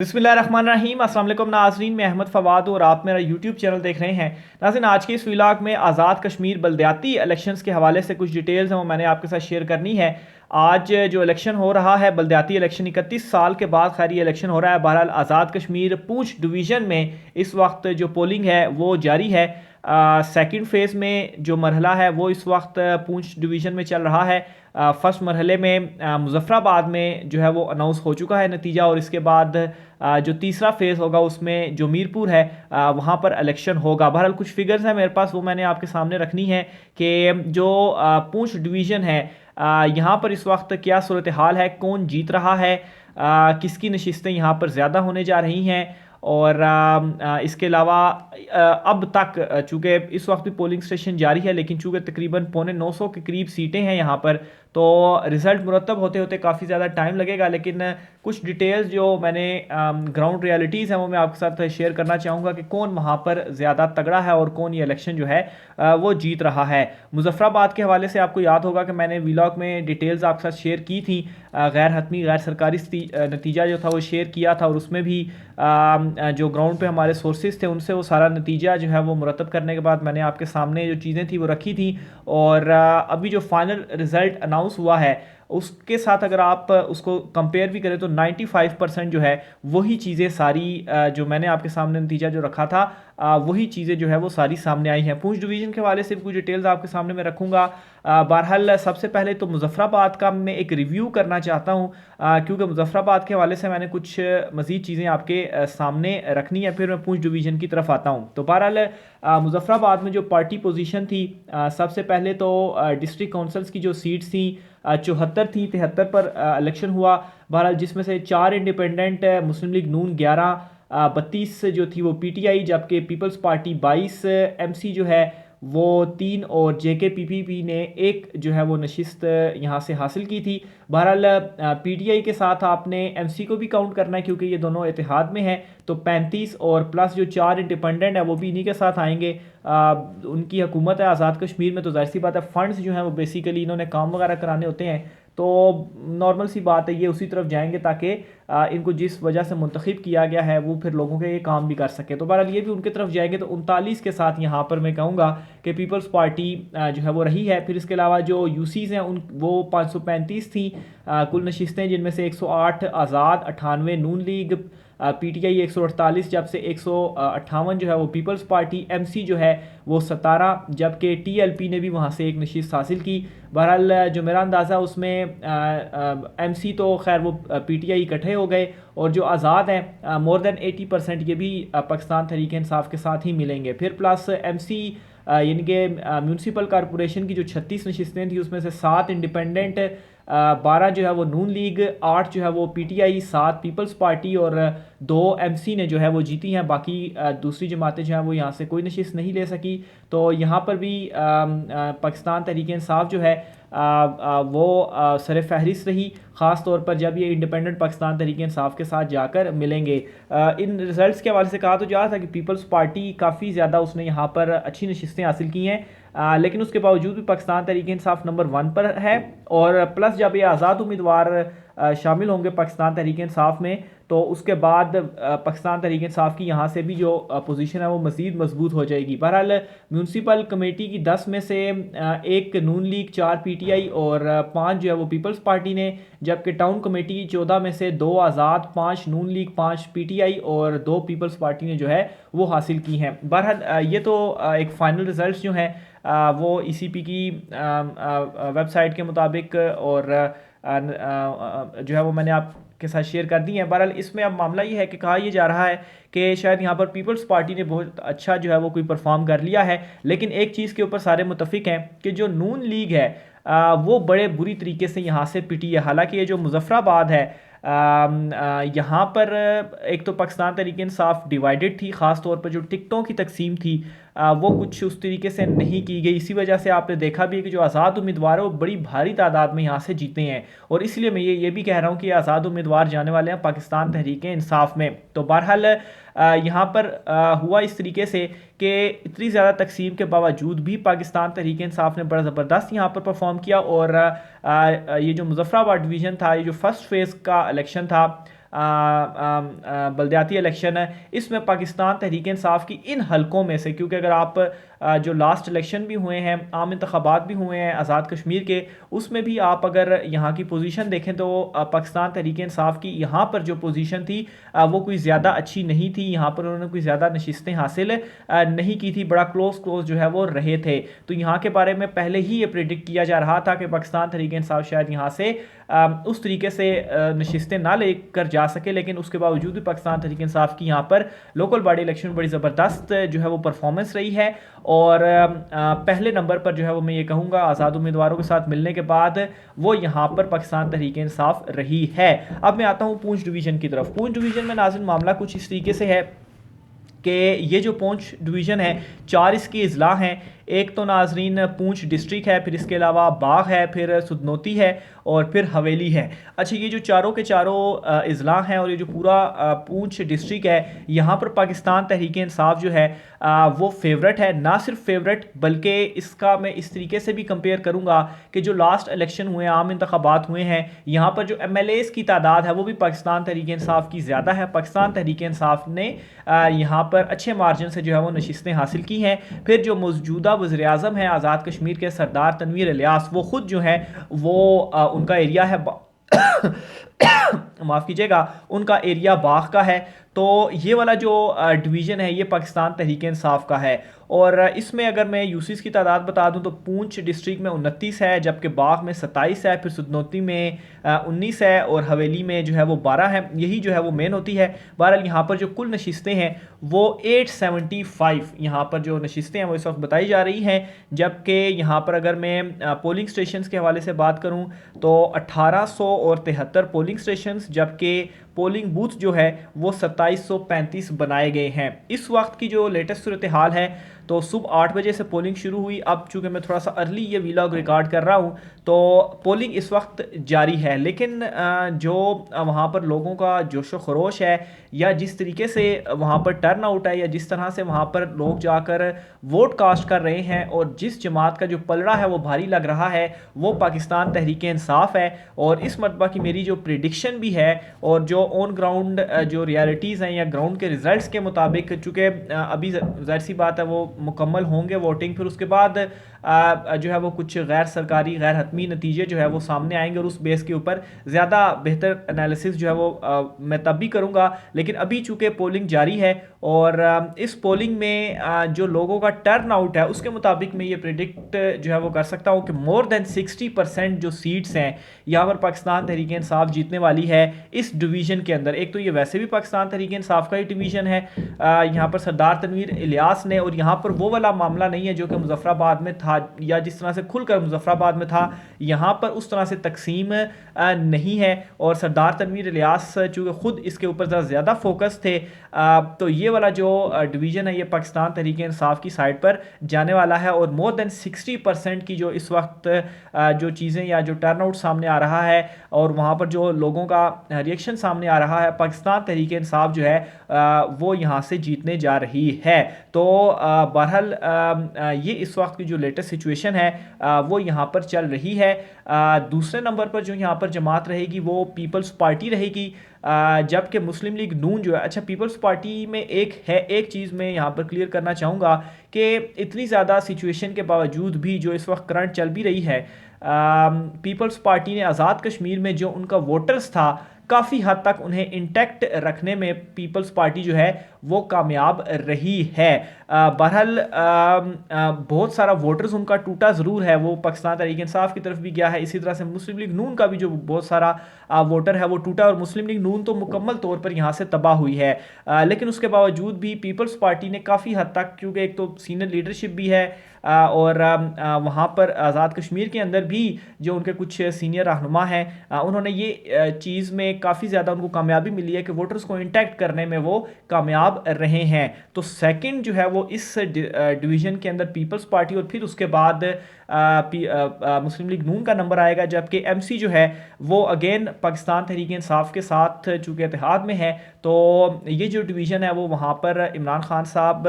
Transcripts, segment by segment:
बिस्मिल्लाहिर्रहमानिर्रहीम अस्सलाम वालेकुम नाज़रीन, मैं अहमद फ़वाद और आप मेरा यूट्यूब चैनल देख रहे हैं। नाज़रीन, आज के इस व्लॉग में आज़ाद कश्मीर बलदियाती इलेक्शंस के हवाले से कुछ डिटेल्स हैं वो मैंने आपके साथ शेयर करनी है। आज जो इलेक्शन हो रहा है बलदियाती इलेक्शन, 31 साल के बाद खैर ये इलेक्शन हो रहा है। बहरहाल आज़ाद कश्मीर पूंछ डिवीज़न में इस वक्त जो पोलिंग है वो जारी है। सेकंड फेज़ में जो मरहला है वो इस वक्त पूंछ डिवीज़न में चल रहा है। फर्स्ट मरहले में मुजफ्फराबाद में जो है वो अनाउंस हो चुका है नतीजा, और इसके बाद जो तीसरा फेज़ होगा उसमें जो मीरपुर है वहाँ पर इलेक्शन होगा। बहरहाल कुछ फिगर्स हैं मेरे पास, वो मैंने आपके सामने रखनी है कि जो पूंछ डिवीज़न है यहाँ पर इस वक्त क्या सूरत हाल है, कौन जीत रहा है, किसकी नशिस्तें यहाँ पर ज़्यादा होने जा रही हैं। और इसके अलावा अब तक चूँकि इस वक्त भी पोलिंग स्टेशन जारी है, लेकिन चूँकि तकरीबन 950 के करीब सीटें हैं यहाँ पर, तो रिज़ल्ट मुरतब होते होते काफ़ी ज़्यादा टाइम लगेगा। लेकिन कुछ डिटेल्स जो मैंने ग्राउंड रियलिटीज़ हैं वो मैं आपके साथ शेयर करना चाहूँगा कि कौन वहाँ पर ज़्यादा तगड़ा है और कौन ये इलेक्शन जो है वो जीत रहा है। मुजफ्फराबाद के हवाले से आपको याद होगा कि मैंने व्लॉग में डिटेल्स आपके साथ शेयर की थी। गैर हतमी गैर सरकारी नतीजा जो था वो शेयर किया था, और उसमें भी जो ग्राउंड पे हमारे सोर्सेज थे उनसे वो सारा नतीजा जो है वो मुरतब करने के बाद मैंने आपके सामने जो चीज़ें थी वो रखी थी। और अभी जो फाइनल रिज़ल्ट अनाउंस हुआ है उसके साथ अगर आप उसको कंपेयर भी करें तो 95% जो है वही चीज़ें सारी जो मैंने आपके सामने नतीजा जो रखा था वही चीज़ें जो है वो सारी सामने आई हैं। पूंछ डिवीज़न के हवाले से भी कुछ डिटेल्स आपके सामने मैं रखूँगा। बहरहाल सबसे पहले तो मुजफ्फराबाद का मैं एक रिव्यू करना चाहता हूँ, क्योंकि मुजफ्फराबाद के हवाले से मैंने कुछ मज़ीद चीज़ें आपके सामने रखनी है, फिर मैं पूंछ डिवीज़न की तरफ आता हूँ। तो बहरहाल मुजफ्फराबाद में जो पार्टी पोजीशन थी, सबसे पहले तो डिस्ट्रिक्ट काउंसिल्स की जो सीट्स थी 74 थी, 73 पर इलेक्शन हुआ। बहरहाल जिसमें से 4 इंडिपेंडेंट, मुस्लिम लीग नून 11, 32 जो थी वो पीटीआई, जबकि पीपल्स पार्टी 22 एमसी जो है वो 3, और जेकेपीपी ने 1 जो है वो नशिस्त यहाँ से हासिल की थी। बहरहाल पीटीआई के साथ आपने एमसी को भी काउंट करना है क्योंकि ये दोनों इत्तेहाद में हैं, तो 35 और प्लस जो 4 इंडिपेंडेंट है वो भी इन्हीं के साथ आएंगे। उनकी हुकूमत है आज़ाद कश्मीर में, तो जाहिर सी बात है फंड्स जो हैं वो बेसिकली इन्होंने काम वगैरह कराने होते हैं, तो नॉर्मल सी बात है ये उसी तरफ जाएंगे ताकि इनको जिस वजह से मुंतखब किया गया है वो फिर लोगों के ये काम भी कर सके। तो बहरहाल ये भी उनकी तरफ जाएंगे, तो 39 के साथ यहाँ पर मैं कहूँगा कि पीपल्स पार्टी जो है वो रही है। फिर इसके अलावा जो यूसीज़ हैं उन वो 535 थी कुल नशिस्तें, जिनमें से 108 आज़ाद, 98 नून लीग, पीटीआई 148, जब से 158 जो है वो पीपल्स पार्टी, एमसी जो है वो 17, जबकि टीएलपी ने भी वहाँ से एक नशिस्त हासिल की। बहरहाल जो मेरा अंदाज़ा उसमें एमसी तो खैर वो पीटीआई इकट्ठे हो गए, और जो आज़ाद हैं मोर देन 80% ये भी पाकिस्तान तहरीक इंसाफ के साथ ही मिलेंगे। फिर प्लस एमसी यानी कि म्यूनसिपल कॉरपोरेशन की जो 36 नशिस्तें थी उसमें से 7 इंडिपेंडेंट, 12 जो है वो नून लीग, 8 जो है वो पीटीआई, 7 पीपल्स पार्टी और 2 एमसी ने जो है वो जीती हैं। बाकी दूसरी जमातें जो हैं वो यहाँ से कोई नशिस्त नहीं ले सकी। तो यहाँ पर भी पाकिस्तान तहरीक इंसाफ जो है वो सर फहरिस्त रही, ख़ास तौर पर जब ये इंडिपेंडेंट पाकिस्तान तहरीक इंसाफ के साथ जाकर मिलेंगे। इन रिज़ल्ट्स के हवाले से कहा तो जा रहा था कि पीपल्स पार्टी काफ़ी ज़्यादा उसने यहाँ पर अच्छी नशिस्तें हासिल की हैं, लेकिन उसके बावजूद भी पाकिस्तान तहरीक इंसाफ नंबर 1 पर है। और प्लस जब ये आज़ाद उम्मीदवार शामिल होंगे पाकिस्तान तहरीक इंसाफ में, तो उसके बाद पाकिस्तान तहरीक इंसाफ की यहाँ से भी जो पोजीशन है वो मज़ीद मजबूत हो जाएगी। बहरहाल म्यूनसिपल कमेटी की 10 में से 1 नून लीग, 4 पीटीआई और 5 जो है वो पीपल्स पार्टी ने, जबकि टाउन कमेटी की 14 में से 2 आज़ाद, 5 नून लीग, 5 पीटीआई और 2 पीपल्स पार्टी ने जो है वो हासिल की हैं। बहरहाल ये तो एक फ़ाइनल रिज़ल्ट जो हैं वो ईसीपी की वेबसाइट के मुताबिक और जो है वो मैंने आपके साथ शेयर कर दी है। बहरहाल इसमें अब मामला ये है कि कहा यह जा रहा है कि शायद यहाँ पर पीपल्स पार्टी ने बहुत अच्छा जो है वो कोई परफॉर्म कर लिया है, लेकिन एक चीज़ के ऊपर सारे मुतफिक हैं कि जो नून लीग है वो बड़े बुरी तरीके से यहाँ से पिटी है। हालांकि ये जो मुजफ्फराबाद है यहाँ पर एक तो पाकिस्तान तहरीक इंसाफ डिवाइडेड थी, ख़ास तौर पर जो टिकटों की तकसीम थी वो कुछ उस तरीके से नहीं की गई। इसी वजह से आपने देखा भी है कि जो आज़ाद उम्मीदवार है वो बड़ी भारी तादाद में यहाँ से जीते हैं, और इसलिए मैं ये भी कह रहा हूँ कि आज़ाद उम्मीदवार जाने वाले हैं पाकिस्तान तहरीक इंसाफ में। तो बहरहाल यहाँ पर हुआ इस तरीके से कि इतनी ज़्यादा तकसीम के बावजूद भी पाकिस्तान तहरीक इंसाफ ने बड़ा ज़बरदस्त यहाँ पर परफॉर्म किया। और ये जो मुजफ्फराबाद डिवीज़न था, ये जो फर्स्ट फेज़ का इलेक्शन था, बलदियाती इलेक्शन है, इसमें पाकिस्तान तहरीक इंसाफ की इन हलकों में से, क्योंकि अगर आप जो लास्ट इलेक्शन भी हुए हैं, आम इंतखाबात भी हुए हैं आज़ाद कश्मीर के, उसमें भी आप अगर यहाँ की पोजीशन देखें तो पाकिस्तान तहरीक इंसाफ की यहाँ पर जो पोजीशन थी वो कोई ज़्यादा अच्छी नहीं थी। यहाँ पर उन्होंने कोई ज़्यादा नशिस्तें हासिल नहीं की थी, बड़ा क्लोज जो है वो रहे थे। तो यहाँ के बारे में पहले ही ये प्रिडिक्ट किया जा रहा था कि पाकिस्तान तहरीक इंसाफ शायद यहाँ से उस तरीके से नशिस्तें ना लेकर जा सके, लेकिन उसके बावजूद भी पाकिस्तान तहरीक इंसाफ की यहाँ पर लोकल बॉडी इलेक्शन बड़ी ज़बरदस्त जो है वो परफॉर्मेंस रही है। और पहले नंबर पर जो है वो मैं ये कहूँगा आज़ाद उम्मीदवारों के साथ मिलने के बाद वो यहाँ पर पाकिस्तान तहरीक इंसाफ रही है। अब मैं आता हूँ पूंछ डिवीज़न की तरफ। पूंछ डिवीज़न में नाज़रीन मामला कुछ इस तरीके से है कि ये जो पूंछ डिवीज़न है, 4 इसके अजला हैं। एक तो नाजरीन पूंछ डिस्ट्रिक्ट है, फिर इसके अलावा बाग है, फिर सुदनौती है और फिर हवेली है। अच्छा, ये जो चारों के चारों अजला हैं और ये जो पूरा पूंछ डिस्ट्रिक्ट है, यहाँ पर पाकिस्तान तहरीक इंसाफ जो है वो फेवरेट है। ना सिर्फ फेवरेट बल्कि इसका मैं इस तरीके से भी कंपेयर करूँगा कि जो लास्ट इलेक्शन हुए, आम इंतखाबात हुए हैं, यहाँ पर जो MLAs की तादाद है वो भी पाकिस्तान तहरीक इंसाफ की ज़्यादा है। पाकिस्तान तहरीक इंसाफ ने यहाँ पर अच्छे मार्जिन से जो है वो नशिस्तें हासिल की हैं। फिर जो मौजूदा वज़ीर आज़म है आज़ाद कश्मीर के सरदार तनवीर इलियास, वो ख़ुद जो है वो उनका एरिया है माफ़ कीजिएगा, उनका एरिया बाग का है। तो ये वाला जो डिवीज़न है ये पाकिस्तान तहरीक इंसाफ का है। और इसमें अगर मैं यूसीस की तादाद बता दूं तो पूंछ डिस्ट्रिक्ट में 29 है, जबकि बाग में 27 है, फिर सुदनौती में 19 है और हवेली में जो है वो 12 है। यही जो है वो मेन होती है। बहरहाल यहाँ पर जो कुल नशिस्तें हैं वो 875 यहाँ पर जो नशिस्तें हैं वो इस वक्त बताई जा रही हैं। जबकि यहाँ पर अगर मैं पोलिंग स्टेशन के हवाले से बात करूँ तो 1873 पोलिंग स्टेशन, जबकि पोलिंग बूथ जो है वो 2735 बनाए गए हैं। इस वक्त की जो लेटेस्ट सूरत हाल है तो सुबह 8 बजे से पोलिंग शुरू हुई। अब चूंकि मैं थोड़ा सा अर्ली ये वीलॉग रिकॉर्ड कर रहा हूँ तो पोलिंग इस वक्त जारी है, लेकिन जो वहाँ पर लोगों का जोश व खरोश है या जिस तरीके से वहाँ पर टर्न आउट है या जिस तरह से वहाँ पर लोग जाकर वोट कास्ट कर रहे हैं और जिस जमात का जो पलड़ा है वो भारी लग रहा है वो पाकिस्तान तहरीक इंसाफ है। और इस मरतबा की मेरी जो प्रिडिक्शन भी है और जो ऑन ग्राउंड जो रियलिटीज़ हैं या ग्राउंड के रिजल्ट्स के मुताबिक, चूँकि अभी ज़ाहिर सी बात है वो मुकम्मल होंगे वोटिंग, फिर उसके बाद जो है वो कुछ गैर सरकारी गैर हतमी नतीजे जो है वो सामने आएंगे और उस बेस के ऊपर ज़्यादा बेहतर एनालिसिस जो है वो मैं तब भी करूँगा। लेकिन अभी चूँकि पोलिंग जारी है और इस पोलिंग में जो लोगों का टर्न आउट है उसके मुताबिक मैं ये प्रिडिक्ट जो है वो कर सकता हूँ कि मोर देन 60% जो सीट्स हैं यहाँ पर पाकिस्तान तहरीक इंसाफ जीतने वाली है इस डिवीज़न के अंदर। एक तो ये वैसे भी पाकिस्तान तहरीक इंसाफ का ही डिवीज़न है यहाँ पर सरदार तनवीर इलियास ने, और यहाँ पर वो वाला मामला नहीं है जो कि मुजफ्फराबाद में था या जिस तरह से खुलकर मुजफ्फराबाद में था, यहाँ पर उस तरह से तकसीम नहीं है। और सरदार तनवीर इलियास चूँकि ख़ुद इसके ऊपर ज़्यादा फोकस थे तो ये वाला जो डिवीज़न है ये पाकिस्तान तहरीक इंसाफ की साइड पर जाने वाला है। और मोर देन 60% की जो इस वक्त जो चीज़ें या जो टर्नआउट सामने आ रहा है और वहाँ पर जो लोगों का रिएक्शन सामने आ रहा है, पाकिस्तान तहरीक इंसाफ जो है वो यहाँ से जीतने जा रही है। तो बहरहाल ये इस वक्त की जो लेटेस्ट सिचुएशन है वो यहाँ पर चल रही है। दूसरे नंबर पर जो यहाँ पर जमात रहेगी वो पीपल्स पार्टी रहेगी, जबकि मुस्लिम लीग नून जो है, अच्छा पीपल्स पार्टी में एक चीज़ मैं यहाँ पर क्लियर करना चाहूँगा कि इतनी ज़्यादा सिचुएशन के बावजूद भी जो इस वक्त करंट चल भी रही है, पीपल्स पार्टी ने आज़ाद कश्मीर में जो उनका वोटर्स था काफ़ी हद तक उन्हें इंटैक्ट रखने में पीपल्स पार्टी जो है वो कामयाब रही है। बहरहाल बहुत सारा वोटर्स उनका टूटा ज़रूर है, वो पाकिस्तान तहरीक इंसाफ की तरफ भी गया है। इसी तरह से मुस्लिम लीग नून का भी जो बहुत सारा वोटर है वो टूटा, और मुस्लिम लीग नून तो मुकम्मल तौर पर यहाँ से तबाह हुई है। लेकिन उसके बावजूद भी पीपल्स पार्टी ने काफ़ी हद तक, क्योंकि एक तो सीनियर लीडरशिप भी है और वहाँ पर आज़ाद कश्मीर के अंदर भी जो उनके कुछ सीनियर रहनुमा हैं उन्होंने ये चीज़ में काफ़ी ज़्यादा उनको कामयाबी मिली है कि वोटर्स को इंटैक्ट करने में वो कामयाब रहे हैं। तो सेकंड जो है वो इस डिवीज़न के अंदर पीपल्स पार्टी और फिर उसके बाद मुस्लिम लीग नून का नंबर आएगा, जबकि MC जो है वो अगेन पाकिस्तान तहरीक इंसाफ के साथ चूँकि इत्तेहाद में है, तो ये जो डिवीज़न है वो वहाँ पर इमरान खान साहब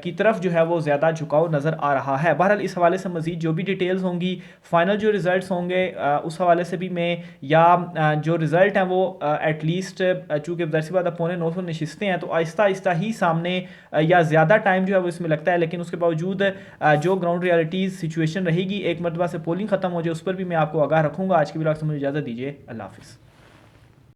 की तरफ जो है वो ज़्यादा झुकाव नज़र आ रहा है। बहरहाल इस हवाले से मज़ीद जो भी डिटेल्स होंगी, फाइनल जो रिज़ल्ट्स होंगे उस हवाले से भी मैं, या जो रिज़ल्ट हैं वो एटलीस्ट चूँकि ज़ाहिर सी बात है 8:45 नशिस्तें हैं, तो आहिस्ता आहिस्ता ही सामने या ज़्यादा टाइम जो है वो इसमें लगता है, लेकिन उसके बावजूद जो ग्राउंड रियलिटीज़ सिचुएशन रहेगी, एक मरतबा से पोलिंग ख़त्म हो जाए उस पर भी मैं आपको आगाह रखूँगा। आज की वीडियो से मुझे इजाज़त दीजिए। अल्लाह हाफ़िज़।